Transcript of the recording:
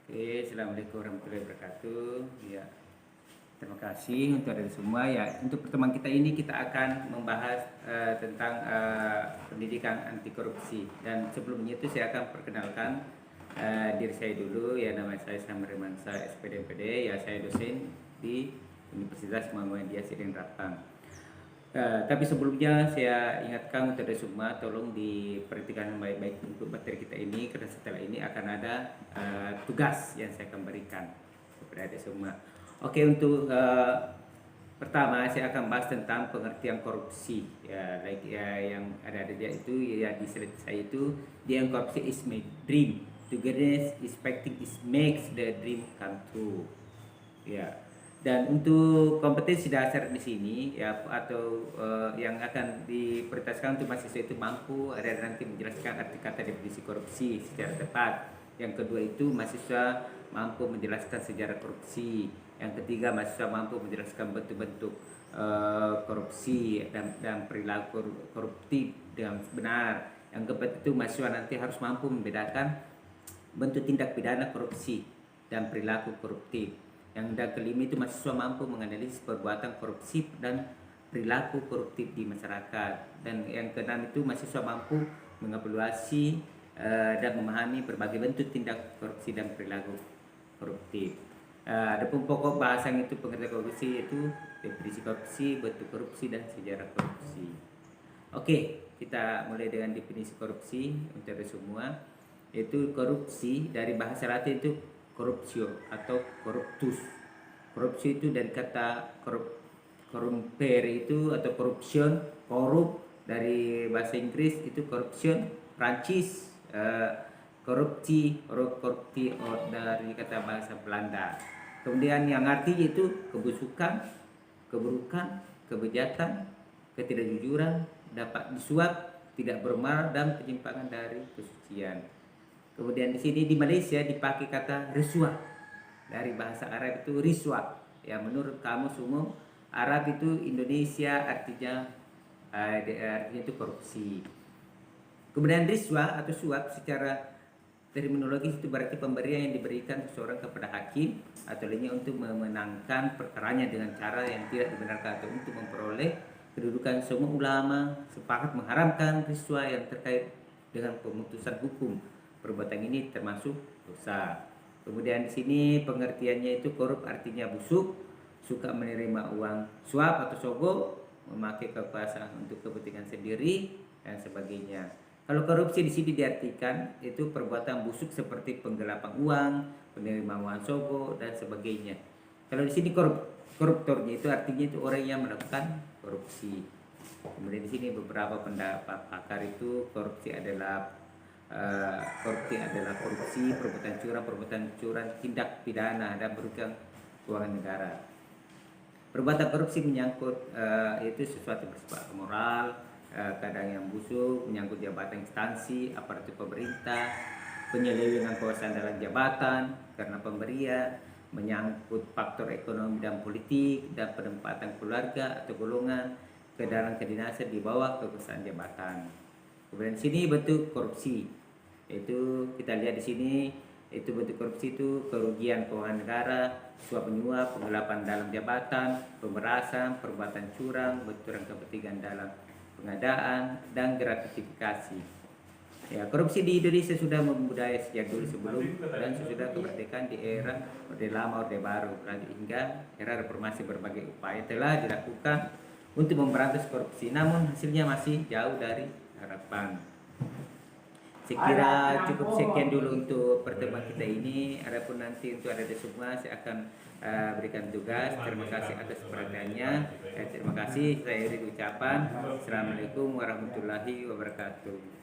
Oke, Assalamualaikum warahmatullahi wabarakatuh. Ya, terima kasih untuk ada semua. Ya, untuk pertemuan kita ini kita akan membahas tentang pendidikan anti korupsi. Dan sebelumnya itu saya akan perkenalkan diri saya dulu. Ya, nama saya Samir Mansa, SPD MPD. Ya, saya dosen di Universitas Muhammadiyah Siring Ratang. Tapi sebelumnya saya ingatkan untuk ada semua, tolong diperhatikan baik-baik untuk materi kita ini, karena setelah ini akan ada tugas yang saya akan berikan kepada ada semua. Oke, untuk pertama saya akan bahas tentang pengertian korupsi. Ya, yang ada dia itu ya di slide saya itu, dia yang korupsi is make dream, togetherness is expecting is makes the dream come true. Ya. Dan untuk kompetensi dasar di sini ya atau yang akan diprioritaskan untuk mahasiswa itu mampu ada nanti menjelaskan arti kata definisi korupsi secara tepat. Yang kedua itu mahasiswa mampu menjelaskan sejarah korupsi. Yang ketiga mahasiswa mampu menjelaskan bentuk-bentuk korupsi dan perilaku koruptif dengan benar. Yang keempat itu mahasiswa nanti harus mampu membedakan bentuk tindak pidana korupsi dan perilaku koruptif. Yang kelima itu mahasiswa mampu menganalisis perbuatan korupsi dan perilaku koruptif di masyarakat. Dan yang keenam itu mahasiswa mampu mengevaluasi dan memahami berbagai bentuk tindak korupsi dan perilaku koruptif. Adapun pokok bahasan itu pengertian korupsi itu definisi korupsi, bentuk korupsi dan sejarah korupsi. Oke, kita mulai dengan definisi korupsi untuk semua. Yaitu korupsi dari bahasa Latin itu corruptio atau corruptus. Korupsi itu dari kata corrumpere itu atau corruption, korup dari bahasa Inggris itu corruption, Prancis korupsi, korupti dari kata bahasa Belanda. Kemudian yang artinya itu kebusukan, keburukan, kebejatan, ketidakjujuran, dapat disuap, tidak bermoral dan penyimpangan dari kesucian. Kemudian di sini di Malaysia dipakai kata risuah dari bahasa Arab itu riswah. Ya, menurut kamus umum Arab itu Indonesia artinya itu korupsi. Kemudian riswah atau suap secara terminologis itu berarti pemberian yang diberikan seseorang kepada hakim atau lainnya untuk memenangkan perkaranya dengan cara yang tidak dibenarkan atau untuk memperoleh kedudukan. Semua ulama sepakat mengharamkan riswah yang terkait dengan pemutusan hukum. Perbuatan ini termasuk dosa. Kemudian di sini pengertiannya itu korup artinya busuk, suka menerima uang suap atau sogok, memakai kekuasaan untuk kepentingan sendiri dan sebagainya. Kalau korupsi di sini diartikan itu perbuatan busuk seperti penggelapan uang, penerimaan uang sogok dan sebagainya. Kalau di sini koruptornya itu artinya itu orang yang melakukan korupsi. Kemudian di sini beberapa pendapat pakar itu korupsi adalah perbuatan curang, tindak pidana dan merugikan keuangan negara. Perbuatan korupsi menyangkut itu sesuatu bersifat moral, kadang yang busuk, menyangkut jabatan instansi, aparatur pemerintah, penyelewengan kekuasaan dalam jabatan karena pemberian, menyangkut faktor ekonomi dan politik dan penempatan keluarga atau golongan ke dalam kedinasan di bawah kekuasaan jabatan. Kemudian di sini bentuk korupsi, itu kita lihat di sini itu bentuk korupsi itu kerugian keuangan negara, suap menyuap, penggelapan dalam jabatan, pemerasan, perbuatan curang, benturan kepentingan dalam pengadaan dan gratifikasi. Ya, korupsi di Indonesia sudah membudaya sejak dulu sebelum dan sesudah kemerdekaan di era Orde Lama, Orde Baru, hingga era reformasi. Berbagai upaya telah dilakukan untuk memberantas korupsi, namun hasilnya masih jauh dari harapan. Saya kira cukup sekian dulu untuk pertemuan kita ini. Adapun nanti untuk ada semua saya akan berikan tugas. Terima kasih atas perhatiannya. Terima kasih. Saya akhiri ucapan. Assalamualaikum warahmatullahi wabarakatuh.